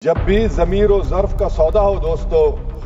जब भी ज़मीर और ज़र्फ का सौदा हो दोस्तों,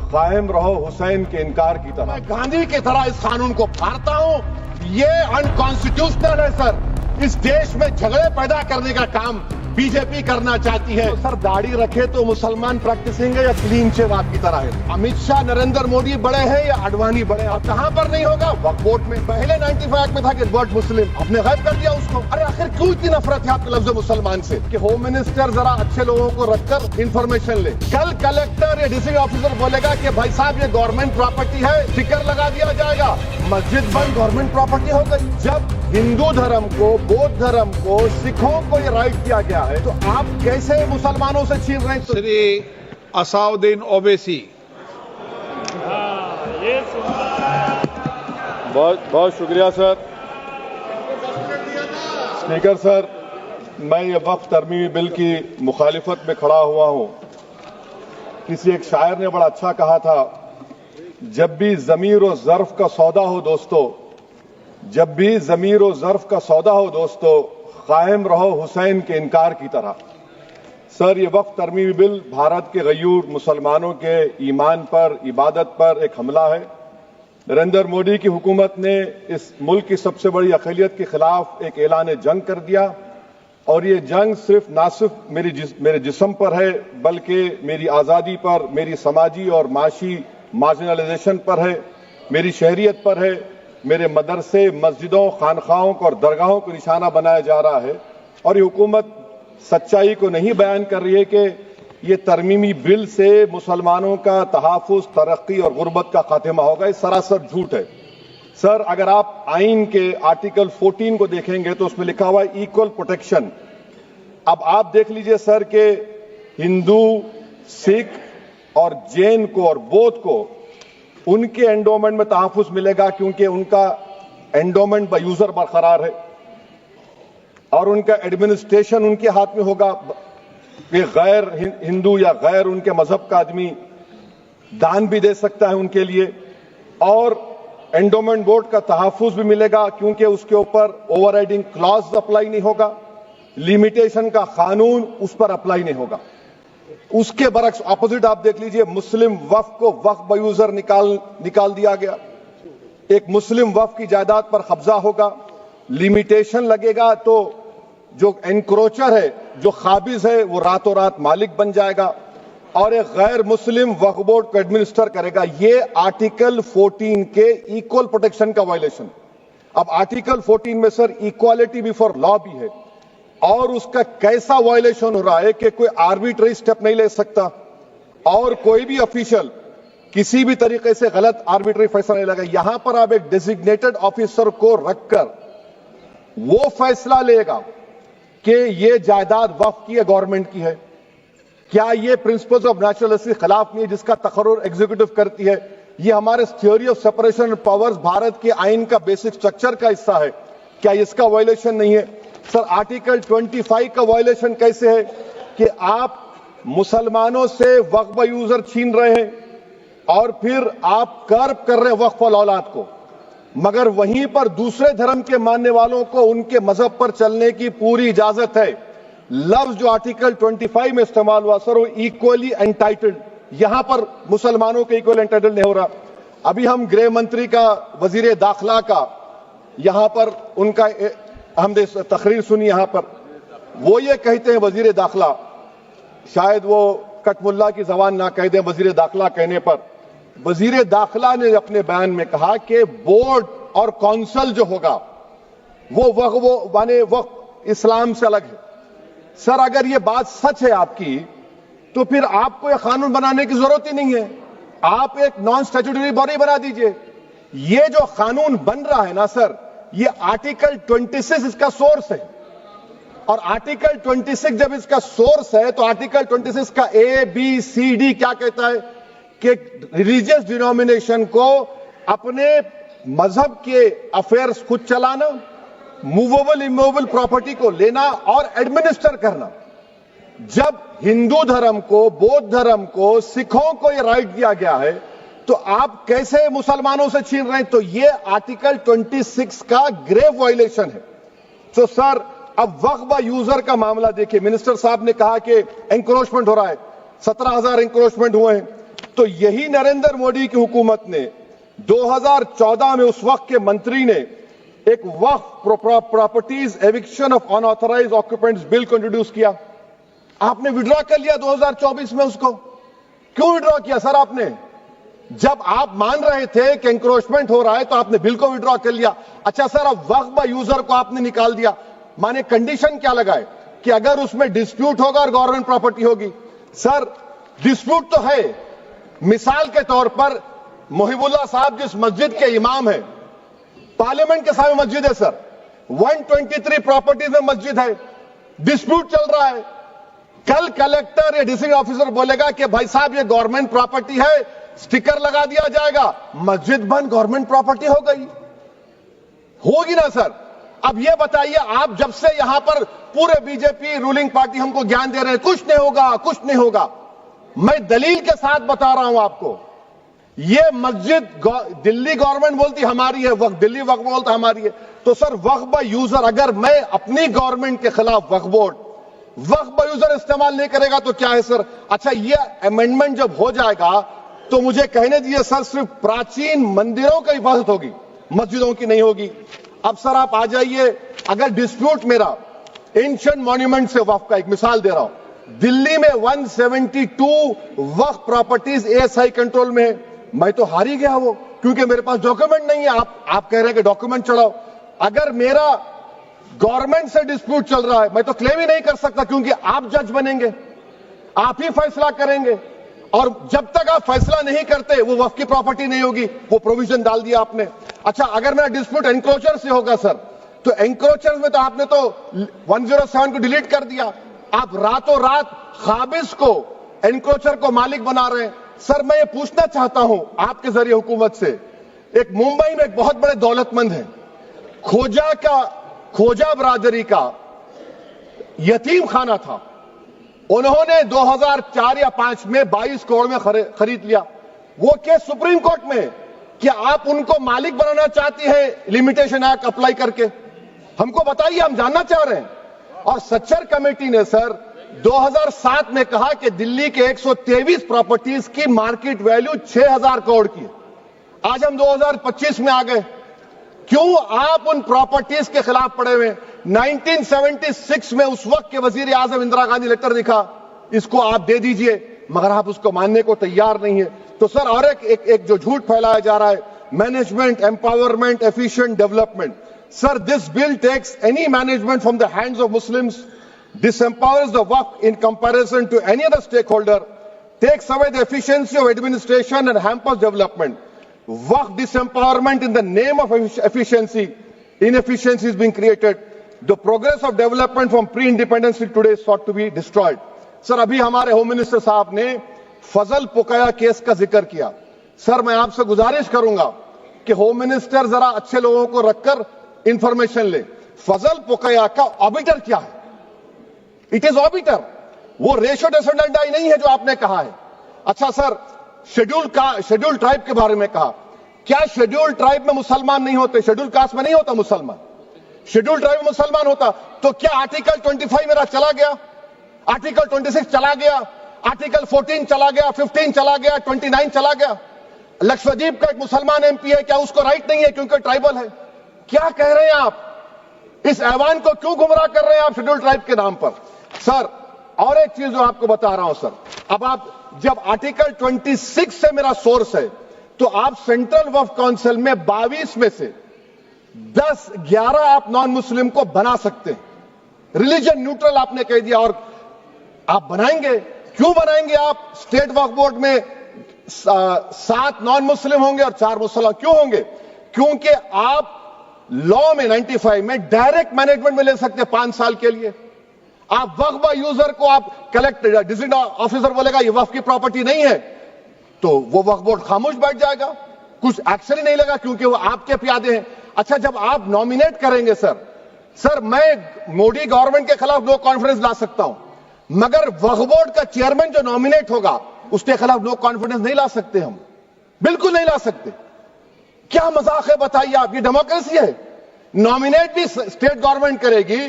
कायम रहो हुसैन के इनकार की तरह। मैं गांधी की तरह इस कानून को फाड़ता हूं। ये अनकॉन्स्टिट्यूशनल है सर। इस देश में झगड़े पैदा करने का काम बीजेपी करना चाहती है। तो सर दाढ़ी रखे तो मुसलमान प्रैक्टिसिंग है या क्लीन शेव आपकी तरह है? अमित शाह नरेंद्र मोदी बड़े हैं या अडवाणी बड़े हैं? और कहां पर नहीं होगा? वक्फ बोर्ड में पहले 95 एक्ट में था कि वर्ड मुस्लिम, आपने गायब कर दिया उसको। अरे आखिर क्यों इतनी नफरत है आपके लफ्ज मुसलमान से कि होम मिनिस्टर जरा अच्छे लोगों को रखकर इंफॉर्मेशन ले। कल कलेक्टर या डिस्ट्रिक्ट ऑफिसर बोलेगा कि भाई साहब ये गवर्नमेंट प्रॉपर्टी है, स्टिकर लगा दिया जाएगा। मस्जिद बंद गवर्नमेंट प्रॉपर्टी हो गई। जब हिंदू धर्म को, बौद्ध धर्म को, सिखों को ये राइट दिया गया है, तो आप कैसे मुसलमानों से छीन रहे हैं? श्री असाउद्दीन ओवैसी। बहुत बहुत शुक्रिया सर। स्पीकर सर, मैं ये वक्फ तरमीमी बिल की मुखालिफत में खड़ा हुआ हूं। किसी एक शायर ने बड़ा अच्छा कहा था, जब भी ज़मीर और ज़र्फ का सौदा हो दोस्तों, जब भी ज़मीर और ज़र्फ का सौदा हो दोस्तों, कायम रहो हुसैन के इनकार की तरह। सर, ये वक्फ तरमीमी बिल भारत के गयूर मुसलमानों के ईमान पर, इबादत पर एक हमला है। नरेंद्र मोदी की हुकूमत ने इस मुल्क की सबसे बड़ी अक़लियत के खिलाफ एक ऐलान जंग कर दिया, और ये जंग ना सिर्फ मेरे जिस्म पर है, बल्कि मेरी आज़ादी पर, मेरी समाजी और माशी मार्जिनलाइजेशन पर है, मेरी शहरियत पर है, मेरे मदरसे, मस्जिदों, खानखाहों को और दरगाहों को निशाना बनाया जा रहा है। और ये हुकूमत सच्चाई को नहीं बयान कर रही है कि ये तरमीमी बिल से मुसलमानों का तहफ़्फ़ुज़, तरक्की और गुर्बत का खात्मा होगा। ये सरासर झूठ है। सर, अगर आप आइन के आर्टिकल 14 को देखेंगे तो उसमें लिखा हुआ है इक्वल प्रोटेक्शन। अब आप देख लीजिए सर कि हिंदू, सिख और जैन को और बौद्ध को उनके एंडोमेंट में तहफ़्फ़ुज़ मिलेगा, क्योंकि उनका एंडोमेंट बाय यूजर बरकरार है और उनका एडमिनिस्ट्रेशन उनके हाथ में होगा कि गैर हिंदू या गैर उनके मजहब का आदमी दान भी दे सकता है उनके लिए, और एंडोमेंट बोर्ड का तहफ़्फ़ुज़ भी मिलेगा, क्योंकि उसके ऊपर ओवरराइडिंग क्लॉज अप्लाई नहीं होगा, लिमिटेशन का कानून उस पर अप्लाई नहीं होगा। उसके बरक्स ऑपोजिट आप देख लीजिए, मुस्लिम वक्फ को वक्फ बाय यूजर निकाल दिया गया। एक मुस्लिम वक्फ की जायदाद पर कब्जा होगा, लिमिटेशन लगेगा तो जो एनक्रोचर है, जो खाबिज है, वो रातों रात मालिक बन जाएगा और एक गैर मुस्लिम वक्फ बोर्ड को एडमिनिस्टर करेगा। ये आर्टिकल 14 के इक्वल प्रोटेक्शन का वायलेशन। अब आर्टिकल 14 में सर इक्वालिटी बिफोर लॉ भी है, और उसका कैसा वायलेशन हो रहा है कि कोई आर्बिट्ररी स्टेप नहीं ले सकता और कोई भी ऑफिशियल किसी भी तरीके से गलत आर्बिट्ररी फैसला नहीं लेगा। यहां पर आप एक डेजिग्नेटेड ऑफिसर को रखकर वो फैसला लेगा कि ये जायदाद वक्फ की है, गवर्नमेंट की है। क्या ये प्रिंसिपल्स ऑफ नेचुरलिटी के खिलाफ नहीं है जिसका तकर्रुर एग्जीक्यूटिव करती है? ये हमारे theory of separation of powers, Bharat के आइन का बेसिक स्ट्रक्चर का हिस्सा है। क्या इसका वायलेशन नहीं है? सर, आर्टिकल 25 का वायलेशन कैसे है कि आप मुसलमानों से वक्फ बाय यूजर छीन रहे हैं और फिर आप कर्ब कर रहे हैं वक्फ वाल औलाद को, मगर वहीं पर दूसरे धर्म के मानने वालों को उनके मजहब पर चलने की पूरी इजाजत है। लफ्ज जो आर्टिकल 25 में इस्तेमाल हुआ सर, वो इक्वली एंटाइटल्ड, यहां पर मुसलमानों के इक्वल एंटाइटल्ड नहीं हो रहा। अभी हम गृह मंत्री का, वजीर दाखिला का यहां पर उनका हमने तकरीर सुनी, यहां पर वो ये कहते हैं, वजीर दाखिला, शायद वो कटमुल्ला की जबान ना कह दें, वजीर दाखिला कहने पर वजीर दाखिला ने अपने बयान में कहा कि बोर्ड और काउंसिल जो होगा वो माने वक्फ इस्लाम से अलग है। सर, अगर ये बात सच है आपकी, तो फिर आपको यह कानून बनाने की जरूरत ही नहीं है। आप एक नॉन स्टैट्यूटरी बॉडी बना दीजिए। ये जो कानून बन रहा है ना सर, ये आर्टिकल 26 इसका सोर्स है, और आर्टिकल 26 जब इसका सोर्स है तो आर्टिकल 26 का ABCD क्या कहता है कि रिलीजियस डिनोमिनेशन को अपने मजहब के अफेयर्स खुद चलाना, मूवेबल इमूवेबल प्रॉपर्टी को लेना और एडमिनिस्टर करना। जब हिंदू धर्म को, बौद्ध धर्म को, सिखों को यह राइट दिया गया है, तो आप कैसे मुसलमानों से छीन रहे हैं? तो ये आर्टिकल 26 का ग्रेव वायलेशन है। तो सर, अब वक्फ बाय यूजर का मामला देखिए, मिनिस्टर साहब ने कहा कि एंक्रोचमेंट हो रहा है। 17,000 इंक्रोचमेंट हुए हैं। तो यही नरेंद्र मोदी की हुकूमत ने 2014 में उस वक्त के मंत्री ने एक Waqf properties eviction of unauthorised occupants bill को इंट्रोड्यूस किया। आपने विड्रॉ कर लिया 2024 में उसको। क्यों विड्रॉ किया सर आपने? जब आप मान रहे थे कि एंक्रोचमेंट हो रहा है तो आपने बिल को विड्रॉ कर लिया। अच्छा सर, अब वक्फ बाय यूजर को आपने निकाल दिया। माने कंडीशन क्या लगाए कि अगर उसमें डिस्प्यूट होगा और गवर्नमेंट प्रॉपर्टी होगी। सर डिस्प्यूट तो है। मिसाल के तौर पर मोहिबुल्लाह साहब जिस मस्जिद के इमाम है, पार्लियामेंट के सामने मस्जिद है सर, 123 प्रॉपर्टीज में मस्जिद है, डिस्प्यूट चल रहा है। कल कलेक्टर या डिस्ट्रिक्ट ऑफिसर बोलेगा कि भाई साहब ये गवर्नमेंट प्रॉपर्टी है, स्टिकर लगा दिया जाएगा, मस्जिद बंद, गवर्नमेंट प्रॉपर्टी हो गई। होगी ना सर? अब ये बताइए, आप जब से यहां पर पूरे बीजेपी रूलिंग पार्टी हमको ज्ञान दे रहे हैं कुछ नहीं होगा, कुछ नहीं होगा। मैं दलील के साथ बता रहा हूं आपको, ये मस्जिद दिल्ली गवर्नमेंट बोलती हमारी है, वक्फ दिल्ली वक्फ बोलता हमारी है। तो सर वक्फ बाय यूजर, अगर मैं अपनी गवर्नमेंट के खिलाफ वक्फ बोर्ड वक्फ बाय यूजर इस्तेमाल नहीं करेगा तो क्या है सर? अच्छा, ये अमेंडमेंट जब हो जाएगा तो मुझे कहने दीजिए सर, सिर्फ प्राचीन मंदिरों की हिफाजत होगी, मस्जिदों की नहीं होगी। अब सर आप आ जाइए, अगर डिस्प्यूट मेरा एंशिएंट मॉन्यूमेंट से वक्फ का, एक मिसाल दे रहा हूं, दिल्ली में 172 वक्फ प्रॉपर्टीज एएसआई कंट्रोल में है। मैं तो हार ही गया वो, क्योंकि मेरे पास डॉक्यूमेंट नहीं है। आप कह रहे हैं कि डॉक्यूमेंट चढ़ाओ। अगर मेरा गवर्नमेंट से डिस्प्यूट चल रहा है, मैं तो क्लेम ही नहीं कर सकता, क्योंकि आप जज बनेंगे, आप ही फैसला करेंगे, और जब तक आप फैसला नहीं करते वो वक्फ की प्रॉपर्टी नहीं होगी। वो प्रोविजन डाल दिया आपने। अच्छा, अगर मेरा डिस्प्यूट एंक्रोचर से होगा सर, तो एंक्रोचर में तो आपने तो 107 को डिलीट कर दिया। आप रातों रात खाबिज को, एंक्रोचर को मालिक बना रहे हैं। सर मैं ये पूछना चाहता हूं आपके जरिए हुकूमत से, एक मुंबई में एक बहुत बड़े दौलतमंद है, खोजा बरादरी का यतीम खाना था, उन्होंने 2004 या 5 में 22 करोड़ में खरीद लिया। वो केस सुप्रीम कोर्ट में कि आप उनको मालिक बनाना चाहती है लिमिटेशन एक्ट अप्लाई करके, हमको बताइए, हम जानना चाह रहे हैं। और सच्चर कमेटी ने सर 2007 में कहा कि दिल्ली के 123 प्रॉपर्टीज की मार्केट वैल्यू 6,000 करोड़ की। आज हम 2025 में आ गए, क्यों आप उन प्रॉपर्टीज के खिलाफ पड़े हुए? 1976 में उस वक्त के वजीर आजम इंदिरा गांधी लेटर लिखा, इसको आप दे दीजिए, मगर आप उसको मानने को तैयार नहीं है। तो सर और एक जो झूठ फैलाया जा रहा है, management empowerment efficient development. Sir this bill takes any management from the hands of Muslims, disempowers the waqf in comparison to any other stakeholder, takes away the efficiency of administration and hampers development. Waqf disempowerment in the name of efficiency, inefficiency is being created. The progress of development from pre-independence till today is sought to be destroyed. Sir अभी हमारे home minister साहब ने फजल पुकाया case का जिक्र किया। Sir मैं आपसे गुजारिश करूंगा कि होम मिनिस्टर जरा अच्छे लोगों को रखकर इंफॉर्मेशन ले। फजल पुकाया का ऑबिटर क्या है? इट इज ऑबिटर, वो रेशियो डिसेंडेंटाई नहीं है जो आपने कहा है। अच्छा सर, शेड्यूल ट्राइब के बारे में कहा, क्या शेड्यूल ट्राइब में मुसलमान नहीं होते? शेड्यूल कास्ट में नहीं होता मुसलमान, शेड्यूल ट्राइब में मुसलमान होता। तो क्या आर्टिकल 25 मेरा चला गया, आर्टिकल 26 चला गया, आर्टिकल 14 चला गया, 15 चला गया, 29 चला गया? लक्षद्वीप का एक मुसलमान एमपी है, क्या उसको राइट नहीं है क्योंकि ट्राइबल है? क्या कह रहे हैं आप? इस ऐवान को क्यों गुमराह कर रहे हैं आप शेड्यूल ट्राइब के नाम पर? सर और एक चीज जो आपको बता रहा हूं सर, अब आप जब आर्टिकल 26 से मेरा सोर्स है, तो आप सेंट्रल वक्फ काउंसिल में 22 में से 11 आप नॉन मुस्लिम को बना सकते हैं। रिलीजन न्यूट्रल आपने कह दिया, और आप बनाएंगे, क्यों बनाएंगे आप? स्टेट वक्फ बोर्ड में 7 नॉन मुस्लिम होंगे और 4 मुसलमान। क्यों होंगे? क्योंकि आप लॉ में 95 में डायरेक्ट मैनेजमेंट में ले सकते हैं 5 साल के लिए। आप वक्फ बाय यूजर को आप कलेक्टर डिस्ट्रिक्ट ऑफिसर बोलेगा ये वक्फ की प्रॉपर्टी नहीं है, तो वो वक्फ बोर्ड खामोश बैठ जाएगा, कुछ एक्शन ही नहीं लगा, क्योंकि वो आपके प्यादे हैं। अच्छा, जब आप नॉमिनेट करेंगे सर मैं मोदी गवर्नमेंट के खिलाफ नो कॉन्फिडेंस ला सकता हूं, मगर वक्फ बोर्ड का चेयरमैन जो नॉमिनेट होगा उसके खिलाफ नो कॉन्फिडेंस नहीं ला सकते, हम बिल्कुल नहीं ला सकते। क्या मजाक है बताइए आप? ये डेमोक्रेसी है। नॉमिनेट भी स्टेट गवर्नमेंट करेगी,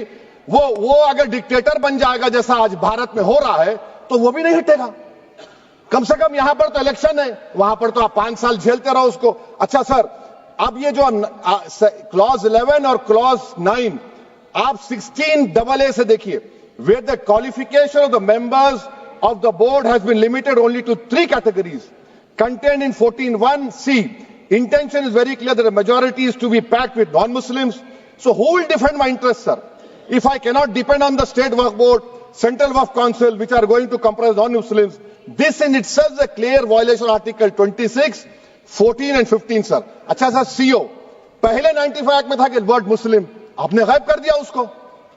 वो अगर डिक्टेटर बन जाएगा जैसा आज भारत में हो रहा है, तो वो भी नहीं हटेगा। कम से कम यहां पर तो इलेक्शन है, वहां पर तो आप 5 साल झेलते रहो उसको। अच्छा सर, अब ये जो क्लॉज 11 और क्लॉज 9 आप 16AA से देखिए, where the qualification of the members of the board has been limited only to 3 categories contained in 14(1)(c). Intention is very clear that the majority is to be packed with non-Muslims. So who will defend my interests, sir? If I cannot depend on the state work board, central work council, which are going to comprise non-Muslims, this in itself is a clear violation of Article 26, 14 and 15, sir. अच्छा sir, CO पहले 95 act में था कि word मुस्लिम, आपने गायब कर दिया उसको।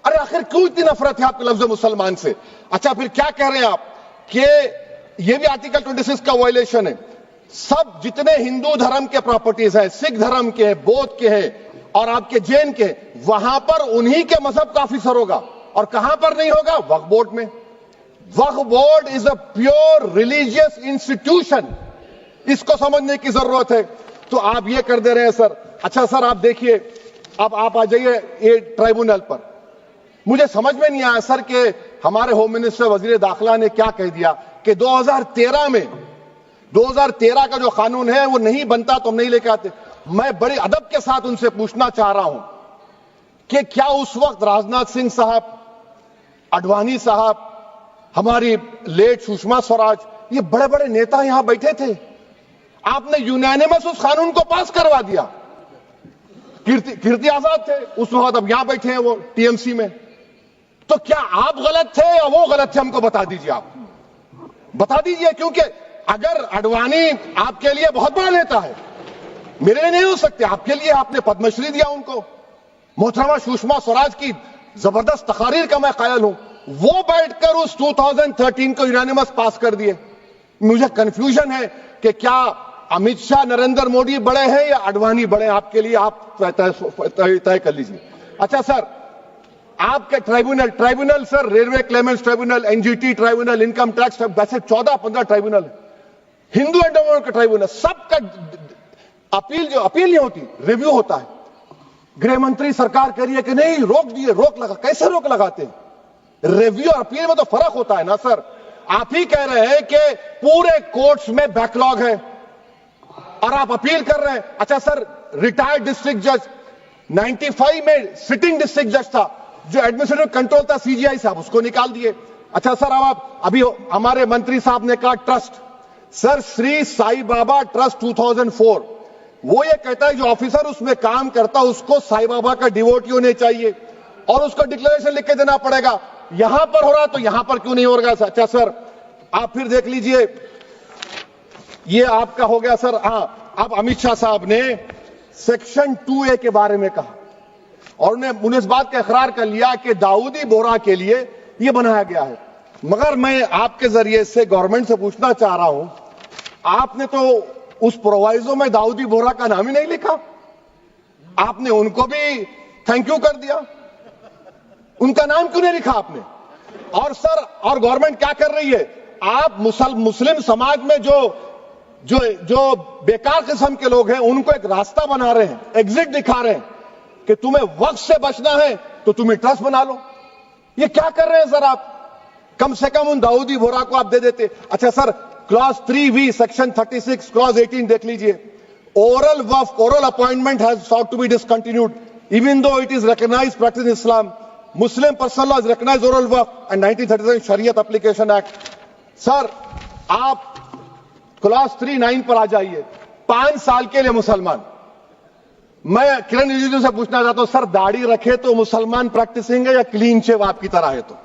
अरे आखिर क्यों इतनी नफरत है आपके लफ्ज मुसलमान से? अच्छा फिर क्या कह रहे हैं आप कि ये भी आर्टिकल 26 का वायलेशन है। सब जितने हिंदू धर्म के प्रॉपर्टीज हैं, सिख धर्म के हैं, बौद्ध के हैं और आपके जैन के, वहां पर उन्हीं के मजहब का ऑफिसर होगा। और कहां पर नहीं होगा? वक्फ बोर्ड में। Waqf board is a pure religious institution, इसको समझने की जरूरत है। तो आप ये कर दे रहे हैं सर। अच्छा सर, आप देखिए, अब आप आ जाइए ये ट्राइब्यूनल पर। मुझे समझ में नहीं आया सर कि हमारे होम मिनिस्टर वजीर दाखिला ने क्या कह दिया कि 2013 का जो कानून है वो नहीं बनता तो हम नहीं लेके आते। मैं बड़े अदब के साथ उनसे पूछना चाह रहा हूं कि क्या उस वक्त राजनाथ सिंह साहब, अडवाणी साहब, हमारी लेट सुषमा स्वराज, ये बड़े बड़े नेता यहां बैठे थे? आपने यूनानिमस उस कानून को पास करवा दिया। कीर्ति आजाद थे उस वक्त, अब यहां बैठे हैं वो टीएमसी में। तो क्या आप गलत थे या वो गलत थे? हमको बता दीजिए, आप बता दीजिए। क्योंकि अगर अडवाणी आपके लिए बहुत बड़ा नेता है, मेरे लिए नहीं हो सकते, आपके लिए आपने पद्मश्री दिया उनको। मोहतरमा सुषमा स्वराज की जबरदस्त तकारीर का मैं कायल हूं, वो बैठकर उस 2013 को यूनानिमस पास कर दिए। मुझे कंफ्यूजन है कि क्या अमित शाह, नरेंद्र मोदी बड़े हैं या अडवाणी बड़े हैं? आपके लिए आप तय कर लीजिए। अच्छा सर, आपके tribunal sir, railway Clements tribunal, NGT tribunal, income tax, वैसे 14-15 ट्राइब्यूनल है, हिंदू एंडोमेंट का ट्राइब्यूनल, सबका अपील नहीं होती, रिव्यू होता है। गृह मंत्री सरकार कह रही है कि नहीं, रोक दिए, रोक लगा। कैसे रोक लगाते हैं? रिव्यू और अपील में तो फर्क होता है ना सर। आप ही कह रहे हैं कि पूरे कोर्ट्स में बैकलॉग है और आप अपील कर रहे हैं। अच्छा सर, रिटायर्ड डिस्ट्रिक्ट जज 95 में सिटिंग डिस्ट्रिक्ट जज था, जो एडमिनिस्ट्रेटिव कंट्रोल था सीजीआई साहब, उसको निकाल दिए। अच्छा सर, अब आप अभी हमारे मंत्री साहब ने कहा trust, sir Shri Sai Baba trust 2004, वो ये कहता है जो ऑफिसर उसमें काम करता उसको साई बाबा का डिवोटी होने चाहिए और उसको डिक्लेरेशन लिख के देना पड़ेगा। यहां पर हो रहा तो यहां पर क्यों नहीं हो रहा? अच्छा सर, आप फिर देख लीजिए, ये आपका हो गया सर। हां, अब अमित शाह साहब ने सेक्शन 2A के बारे में कहा और उन्हें इस बात का इकरार कर लिया कि दाऊदी बोहरा के लिए यह बनाया गया है। मगर मैं आपके जरिए से गवर्नमेंट से पूछना चाह रहा हूं, आपने तो उस प्रोवाइजो में दाऊदी बोहरा का नाम ही नहीं लिखा, आपने उनको भी थैंक यू कर दिया, उनका नाम क्यों नहीं लिखा आपने? और सर, और गवर्नमेंट क्या कर रही है? आप मुस्लिम समाज में जो बेकार किस्म के लोग हैं उनको एक रास्ता बना रहे हैं, एग्जिट दिखा रहे हैं कि तुम्हें वक्त से बचना है तो तुम्हें ट्रस्ट बना लो। ये क्या कर रहे हैं सर आप? कम से कम उन दाऊदी बोहरा को आप दे देते। अच्छा sir, clause 3V section 36 clause 18 देख लीजिए, oral appointment has sought to be discontinued even though it is recognized practice in Islam. Muslim personal law is recognized oral waqf and 1937 Shariat Application Act. Sir, आप clause 3(9) पर आ जाइए, 5 साल के लिए मुसलमान। मैं किरण रिजिजू से पूछना चाहता हूं, सर दाढ़ी रखे तो मुसलमान प्रैक्टिसिंग है या क्लीन शेव आपकी तरह है? तो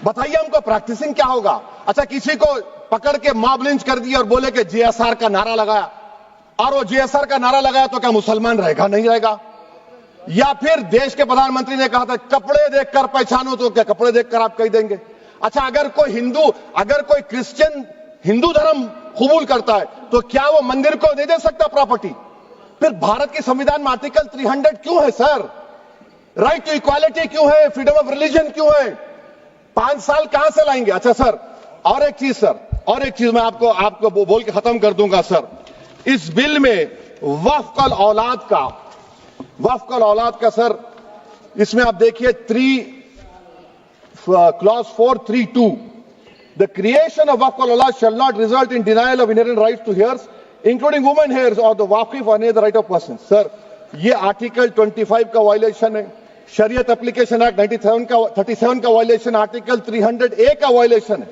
बताइए हमको, प्रैक्टिसिंग क्या होगा? अच्छा, किसी को पकड़ के मॉब लिंच कर दिया और बोले कि JSR का नारा लगाया, और वो JSR का नारा लगाया तो क्या मुसलमान रहेगा? नहीं रहेगा। या फिर देश के प्रधानमंत्री ने कहा था कपड़े देखकर पहचानो, तो क्या कपड़े देखकर आप कह देंगे? अच्छा, अगर कोई क्रिश्चियन हिंदू धर्म कबूल करता है तो क्या वो मंदिर को नहीं दे सकता प्रॉपर्टी? फिर भारत के संविधान में आर्टिकल 300 क्यों है सर? राइट टू इक्वालिटी क्यों है? फ्रीडम ऑफ रिलीजन क्यों है? 5 साल कहां से लाएंगे? अच्छा सर, और एक चीज सर, और एक चीज मैं आपको बोल के खत्म कर दूंगा सर। इस बिल में वक्फ औलाद का सर, इसमें आप देखिए clause 432, The creation of Waqf al-Allah shall not result in denial of inherent rights to heirs, including women heirs or the Waqif or any other right of person. Sir, ये article 25 का violation है, शरीयत application act 37 का violation, article 300A का violation है।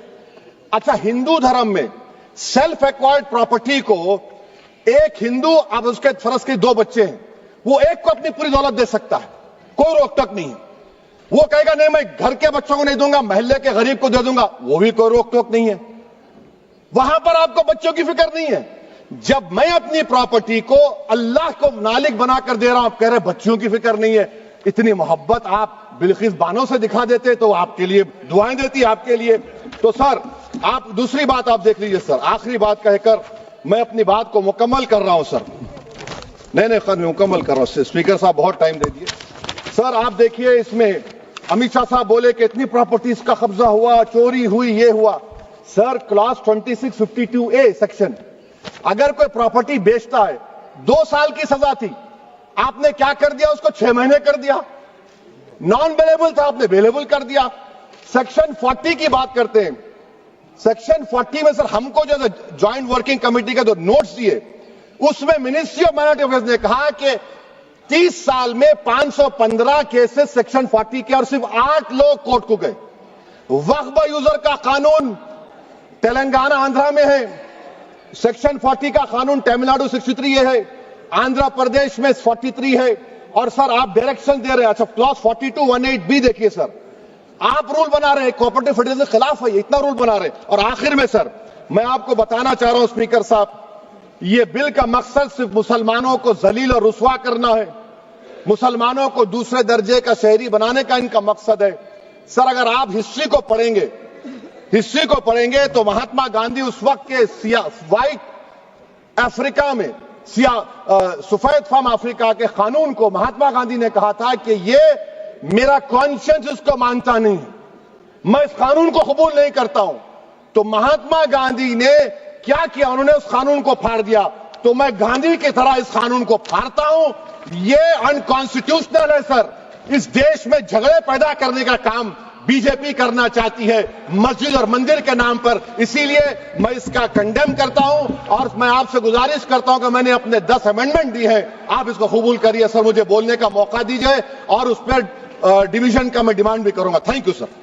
अच्छा, हिंदू धर्म में सेल्फ एक्वायर्ड प्रॉपर्टी को एक हिंदू, अब उसके फर्ज के 2 बच्चे हैं, वो एक को अपनी पूरी दौलत दे सकता है, कोई रोक टोक नहीं है। वो कहेगा नहीं मैं घर के बच्चों को नहीं दूंगा, मोहल्ले के गरीब को दे दूंगा, वो भी कोई रोक टोक नहीं है। वहां पर आपको बच्चों की फिक्र नहीं है। जब मैं अपनी प्रॉपर्टी को अल्लाह को मालिक बनाकर दे रहा हूं, आप कह रहे बच्चों की फिक्र नहीं है। इतनी मोहब्बत आप बिल्किस बानो से दिखा देते तो आपके लिए दुआएं देती आपके लिए। तो सर आप दूसरी बात आप देख लीजिए सर, आखिरी बात कहकर मैं अपनी बात को मुकम्मल कर रहा हूं सर। नहीं खैर मैं मुकम्मल कर रहा हूं, स्पीकर साहब बहुत टाइम दे दिए। सर आप देखिए, इसमें अमित शाह साहब बोले कि इतनी प्रॉपर्टीज का कब्जा हुआ, चोरी हुई, ये हुआ। सर क्लास 2652A सेक्शन, अगर कोई प्रॉपर्टी बेचता है 2 साल की सजा थी, आपने क्या कर दिया, उसको 6 महीने कर दिया। नॉन बेलेबल था, आपने बेलेबल कर दिया। सेक्शन 40 की बात करते हैं। सेक्शन 40 में सर हमको जो ज्वाइंट वर्किंग कमेटी का जो नोट्स दिए, उसमें मिनिस्ट्री ऑफ माइनॉरिटी अफेयर्स ने कहा कि 30 साल में 515 केसेस सेक्शन 40 के, और सिर्फ 8 लोग कोर्ट को गए। वक्फ यूजर का कानून तेलंगाना आंध्रा में है, सेक्शन 40 का कानून तमिलनाडु 63 है, आंध्र प्रदेश में 43 है। और सर आप डायरेक्शन दे रहे हैं, अच्छा क्लॉज 4218B देखिए सर, आप रूल बना रहे हैं, कोऑपरेटिव फेडरलिज्म के खिलाफ है, इतना रूल बना रहे हैं। और आखिर में सर मैं आपको बताना चाह रहा हूं स्पीकर साहब, ये बिल का मकसद सिर्फ मुसलमानों को जलील और रुस्वा करना है, मुसलमानों को दूसरे दर्जे का शहरी बनाने का इनका मकसद है। सर अगर आप हिस्ट्री को पढ़ेंगे तो महात्मा गांधी उस वक्त के व्हाइट अफ्रीका में सफेद फार्म अफ्रीका के कानून को महात्मा गांधी ने कहा था कि ये मेरा कॉन्शियंस इसको मानता नहीं है, मैं इस कानून को कबूल नहीं करता हूं। तो महात्मा गांधी ने क्या किया, उन्होंने उस कानून को फाड़ दिया। तो मैं गांधी की तरह इस कानून को फाड़ता हूं। ये अनकॉन्स्टिट्यूशनल है सर। इस देश में झगड़े पैदा करने का काम बीजेपी करना चाहती है मस्जिद और मंदिर के नाम पर, इसीलिए मैं इसका कंडेम करता हूं। और मैं आपसे गुजारिश करता हूं कि मैंने अपने 10 अमेंडमेंट दी हैं, आप इसको कबूल करिए सर, मुझे बोलने का मौका दीजिए और उस पर डिवीजन का मैं डिमांड भी करूंगा। Thank you sir.